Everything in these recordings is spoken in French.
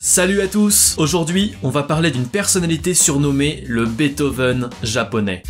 Salut à tous! Aujourd'hui, on va parler d'une personnalité surnommée le Beethoven japonais.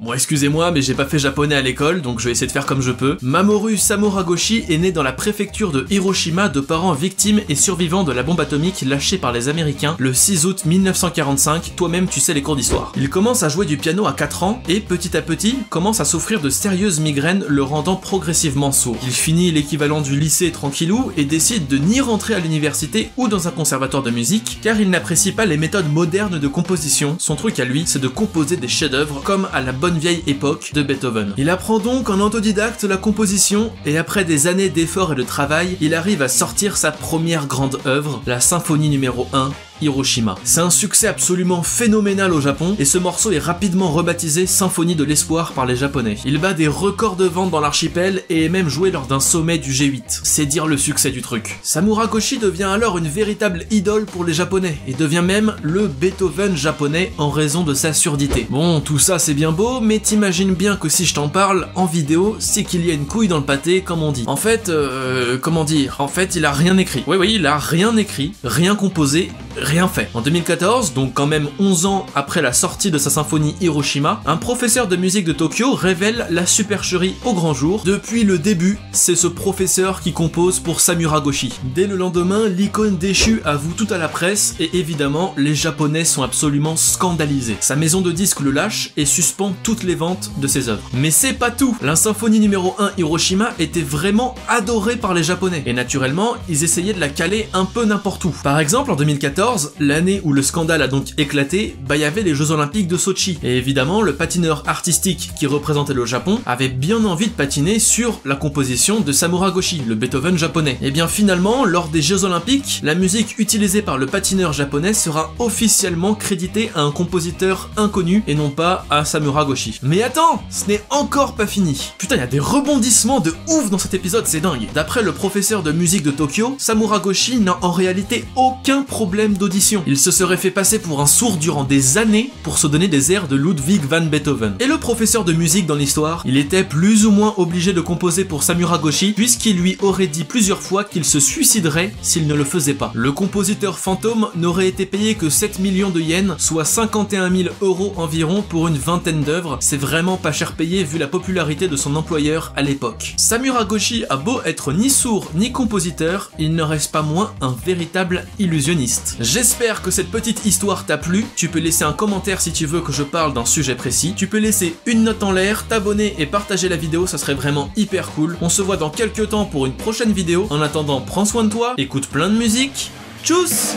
Bon, excusez-moi, mais j'ai pas fait japonais à l'école, donc je vais essayer de faire comme je peux. Mamoru Samuragoshi est né dans la préfecture de Hiroshima de parents victimes et survivants de la bombe atomique lâchée par les Américains le 6 août 1945, toi-même tu sais les cours d'histoire. Il commence à jouer du piano à 4 ans et petit à petit commence à souffrir de sérieuses migraines le rendant progressivement sourd. Il finit l'équivalent du lycée tranquillou et décide de ni rentrer à l'université ou dans un conservatoire de musique car il n'apprécie pas les méthodes modernes de composition. Son truc à lui, c'est de composer des chefs-d'œuvre comme à la bonne vieille époque de Beethoven. Il apprend donc en autodidacte la composition et après des années d'efforts et de travail, il arrive à sortir sa première grande œuvre, la symphonie numéro 1, Hiroshima. C'est un succès absolument phénoménal au Japon et ce morceau est rapidement rebaptisé Symphonie de l'espoir par les Japonais. Il bat des records de vente dans l'archipel et est même joué lors d'un sommet du G8. C'est dire le succès du truc. Samuragoshi devient alors une véritable idole pour les Japonais et devient même le Beethoven japonais en raison de sa surdité. Bon, tout ça c'est bien beau, mais t'imagines bien que si je t'en parle en vidéo, c'est qu'il y a une couille dans le pâté, comme on dit. En fait, comment dire? En fait, il a rien écrit. Oui, il a rien écrit, rien composé, rien fait. En 2014, donc quand même 11 ans après la sortie de sa symphonie Hiroshima, un professeur de musique de Tokyo révèle la supercherie au grand jour. Depuis le début, c'est ce professeur qui compose pour Samuragoshi. Dès le lendemain, l'icône déchue avoue tout à la presse et évidemment, les Japonais sont absolument scandalisés. Sa maison de disques le lâche et suspend toutes les ventes de ses œuvres. Mais c'est pas tout! La symphonie numéro 1 Hiroshima était vraiment adorée par les Japonais et naturellement, ils essayaient de la caler un peu n'importe où. Par exemple, en 2014, l'année où le scandale a donc éclaté, il y avait les Jeux Olympiques de Sochi. Et évidemment, le patineur artistique qui représentait le Japon avait bien envie de patiner sur la composition de Samuragoshi, le Beethoven japonais. Et bien finalement, lors des Jeux Olympiques, la musique utilisée par le patineur japonais sera officiellement créditée à un compositeur inconnu et non pas à Samuragoshi. Mais attends, ce n'est encore pas fini. Putain, il y a des rebondissements de ouf dans cet épisode, c'est dingue. D'après le professeur de musique de Tokyo, Samuragoshi n'a en réalité aucun problème d'audition. Il se serait fait passer pour un sourd durant des années pour se donner des airs de Ludwig van Beethoven. Et le professeur de musique dans l'histoire, il était plus ou moins obligé de composer pour Samuragoshi puisqu'il lui aurait dit plusieurs fois qu'il se suiciderait s'il ne le faisait pas. Le compositeur fantôme n'aurait été payé que 7 millions de yens, soit 51 000 € environ pour une vingtaine d'œuvres. C'est vraiment pas cher payé vu la popularité de son employeur à l'époque. Samuragoshi a beau être ni sourd ni compositeur, il ne reste pas moins un véritable illusionniste. J'espère que cette petite histoire t'a plu. Tu peux laisser un commentaire si tu veux que je parle d'un sujet précis. Tu peux laisser une note en l'air, t'abonner et partager la vidéo, ça serait vraiment hyper cool. On se voit dans quelques temps pour une prochaine vidéo. En attendant, prends soin de toi, écoute plein de musique. Tchuss!